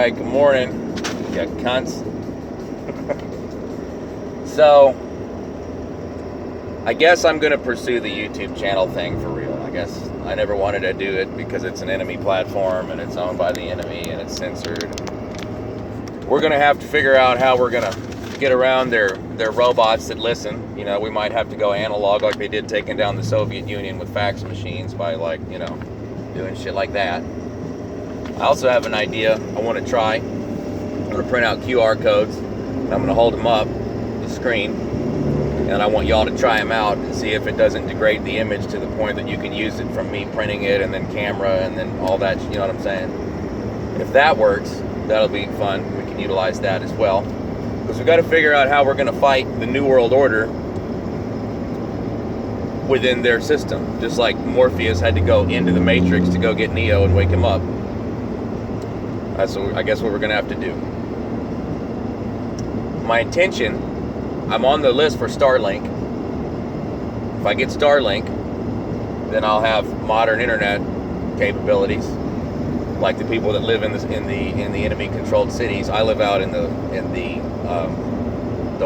Alright, good morning, you cunts. So, I guess I'm going to pursue the YouTube channel thing for real. I guess I never wanted to do it because it's an enemy platform and it's owned by the enemy and it's censored. We're going to have to figure out how we're going to get around their robots that listen. You know, we might have to go analog like they did taking down the Soviet Union with fax machines by, like, you know, doing shit like that. I also have an idea I want to try. I'm going to print out QR codes. I'm going to hold them up the screen, and I want y'all to try them out and see if it doesn't degrade the image to the point that you can use it from me printing it and then camera and then all that, you know what I'm saying? If that works, that'll be fun. We can utilize that as well. Because we've got to figure out how we're going to fight the New World Order within their system. Just like Morpheus had to go into the Matrix to go get Neo and wake him up. That's what I guess what we're going to have to do. My intention, I'm on the list for Starlink. If I get Starlink, then I'll have modern internet capabilities, like the people that live in the enemy-controlled cities. I live out in the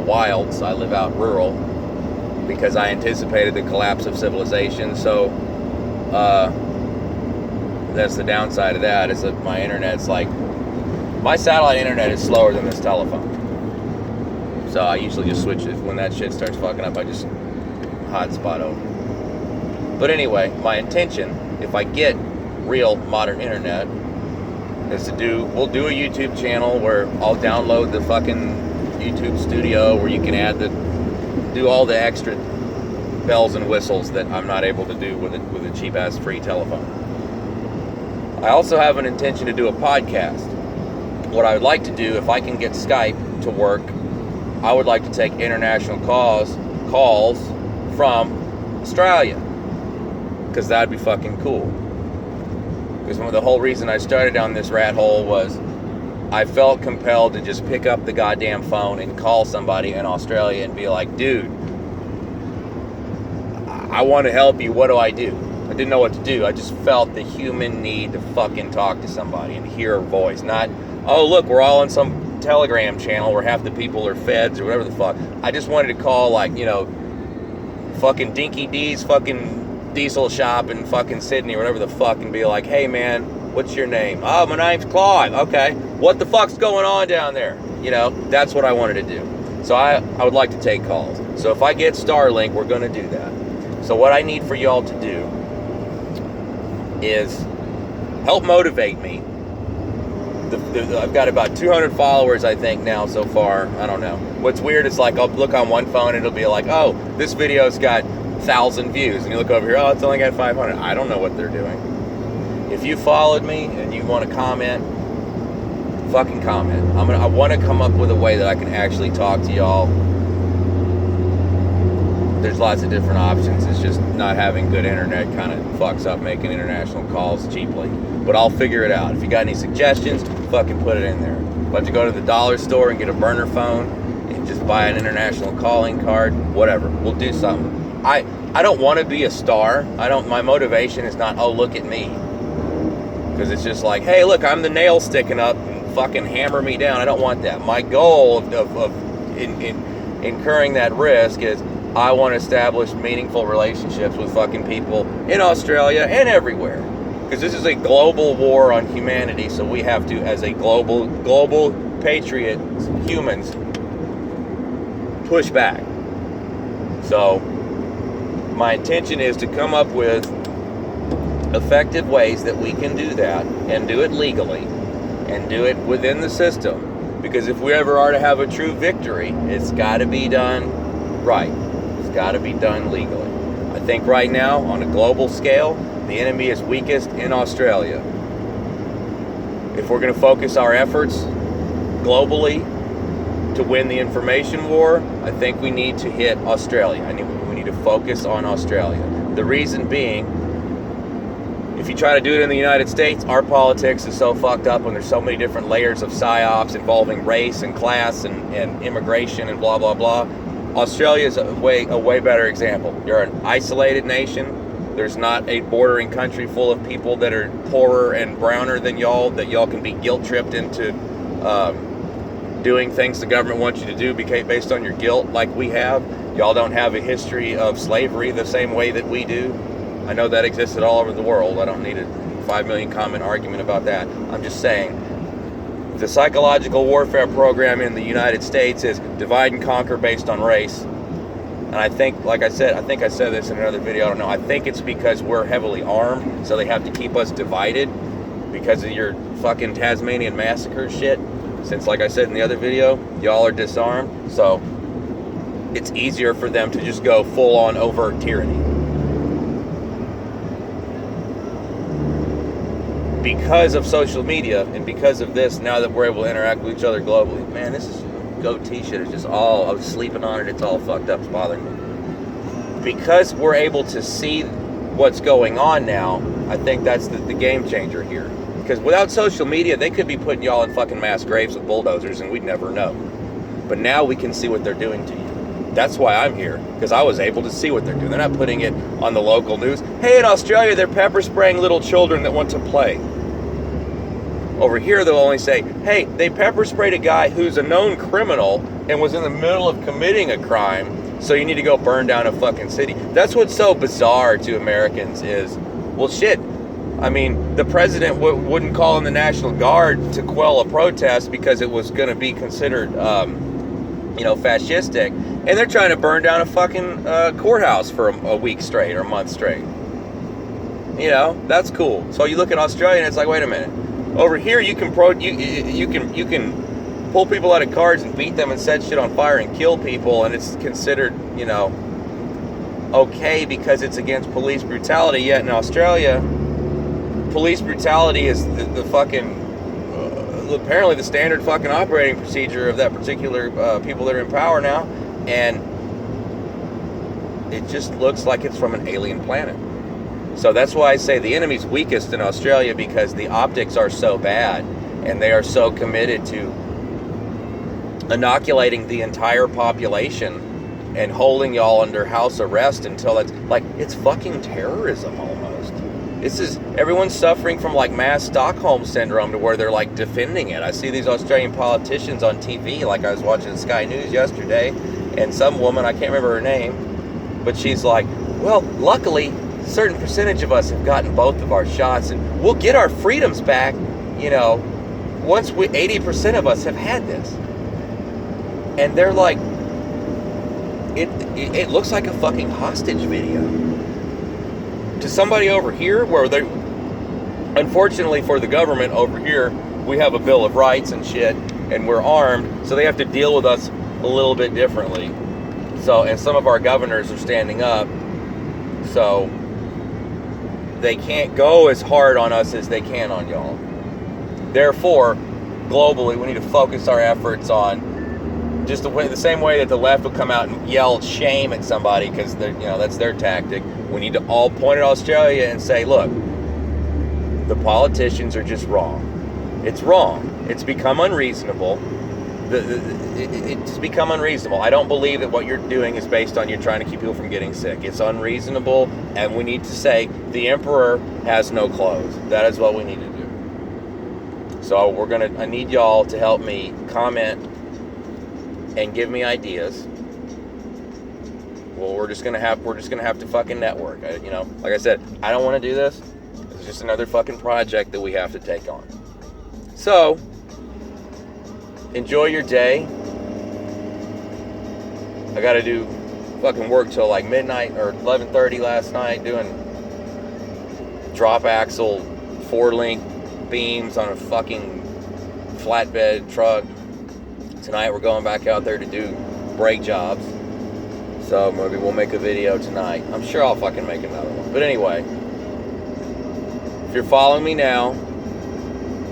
wilds. I live out rural because I anticipated the collapse of civilization. So that's the downside of that, is that my internet's like, my satellite internet is slower than this telephone. So I usually just switch it. When that shit starts fucking up, I just hotspot over. But anyway, my intention, if I get real modern internet, is to we'll do a YouTube channel where I'll download the fucking YouTube studio where you can do all the extra bells and whistles that I'm not able to do with a cheap ass free telephone. I also have an intention to do a podcast. What I would like to do, if I can get Skype to work, I would like to take international calls from Australia, because that'd be fucking cool. Because the whole reason I started down this rat hole was I felt compelled to just pick up the goddamn phone and call somebody in Australia and be like, dude, I want to help you, what do I do? I didn't know what to do. I just felt the human need to fucking talk to somebody and hear a voice. Not, oh, look, we're all in some Telegram channel where half the people are feds or whatever the fuck. I just wanted to call, like, you know, fucking Dinky D's fucking diesel shop in fucking Sydney or whatever the fuck, and be like, hey man, what's your name? Oh, my name's Claude. Okay. What the fuck's going on down there? You know, that's what I wanted to do. So I would like to take calls. So if I get Starlink, we're going to do that. So what I need for y'all to do is help motivate me. I've got about 200 followers, I think, now so far. I don't know. What's weird is, like, I'll look on one phone and it'll be like, oh, this video's got 1,000 views. And you look over here, oh, it's only got 500. I don't know what they're doing. If you followed me and you want to comment, fucking comment. I want to come up with a way that I can actually talk to y'all. There's lots of different options. It's just not having good internet kind of fucks up making international calls cheaply. But I'll figure it out. If you got any suggestions, fucking put it in there. If I have to go to the dollar store and get a burner phone and just buy an international calling card, whatever. We'll do something. I don't want to be a star. My motivation is not, oh, look at me. Because it's just like, hey, look, I'm the nail sticking up and fucking hammer me down. I don't want that. My goal of incurring that risk is I want to establish meaningful relationships with fucking people in Australia and everywhere. Because this is a global war on humanity, so we have to, as a global patriot, humans, push back. So my intention is to come up with effective ways that we can do that and do it legally and do it within the system. Because if we ever are to have a true victory, it's got to be done right. It's got to be done legally. I think right now, on a global scale, the enemy is weakest in Australia. If we're going to focus our efforts globally to win the information war, I think we need to hit Australia. We need to focus on Australia. The reason being, if you try to do it in the United States, our politics is so fucked up and there's so many different layers of psyops involving race and class and immigration and blah, blah, blah. Australia is a way better example. You're an isolated nation. There's not a bordering country full of people that are poorer and browner than y'all, that y'all can be guilt tripped into doing things the government wants you to do based on your guilt like we have. Y'all don't have a history of slavery the same way that we do. I know that existed all over the world. I don't need a 5 million comment argument about that. I'm just saying the psychological warfare program in the United States is divide and conquer based on race. And I think, like I said this in another video, I don't know, I think it's because we're heavily armed, so they have to keep us divided because of your fucking Tasmanian massacre shit. Since, like I said in the other video, y'all are disarmed, so it's easier for them to just go full-on overt tyranny. Because of social media and because of this, now that we're able to interact with each other globally, man, this is goatee shit is just all, I was sleeping on it, it's all fucked up, it's bothering me. Because we're able to see what's going on now, I think that's the game changer here. Because without social media, they could be putting y'all in fucking mass graves with bulldozers and we'd never know. But now we can see what they're doing to you. That's why I'm here, because I was able to see what they're doing. They're not putting it on the local news. Hey, in Australia, they're pepper spraying little children that want to play. Over here, they'll only say, hey, they pepper sprayed a guy who's a known criminal and was in the middle of committing a crime, so you need to go burn down a fucking city. That's what's so bizarre to Americans is, well, shit. I mean, the president wouldn't call in the National Guard to quell a protest because it was going to be considered, fascistic. And they're trying to burn down a fucking courthouse for a week straight or a month straight. You know, that's cool. So you look at Australia and it's like, wait a minute. Over here, you can pull people out of cars and beat them and set shit on fire and kill people, and it's considered, okay because it's against police brutality. Yet in Australia, police brutality is the fucking apparently the standard fucking operating procedure of that particular people that are in power now, and it just looks like it's from an alien planet. So that's why I say the enemy's weakest in Australia, because the optics are so bad and they are so committed to inoculating the entire population and holding y'all under house arrest until it's fucking terrorism almost. Everyone's suffering from like mass Stockholm syndrome to where they're like defending it. I see these Australian politicians on TV, like I was watching Sky News yesterday, and some woman, I can't remember her name, but she's like, well, luckily, a certain percentage of us have gotten both of our shots, and we'll get our freedoms back, once 80% of us have had this. And they're like, it looks like a fucking hostage video. To somebody over here, where they, unfortunately for the government over here, we have a Bill of Rights and shit, and we're armed, so they have to deal with us a little bit differently. So, and some of our governors are standing up, so they can't go as hard on us as they can on y'all. Therefore, globally, we need to focus our efforts on just the same way that the left will come out and yell shame at somebody because that's their tactic. We need to all point at Australia and say, look, the politicians are just wrong. It's wrong. It's become unreasonable. It's become unreasonable. I don't believe that what you're doing is based on you trying to keep people from getting sick. It's unreasonable, and we need to say the emperor has no clothes. That is what we need to do. So I need y'all to help me comment and give me ideas. Well, we're just gonna have to fucking network. Like I said, I don't want to do this. It's just another fucking project that we have to take on. So, enjoy your day. I gotta do fucking work till like midnight or 11:30 last night doing drop axle 4-link beams on a fucking flatbed truck. Tonight we're going back out there to do brake jobs. So maybe we'll make a video tonight. I'm sure I'll fucking make another one. But anyway, if you're following me now,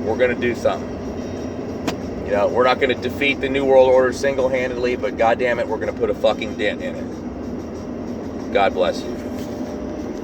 we're gonna do something. We're not going to defeat the New World Order single-handedly, but goddamn it, we're going to put a fucking dent in it. God bless you.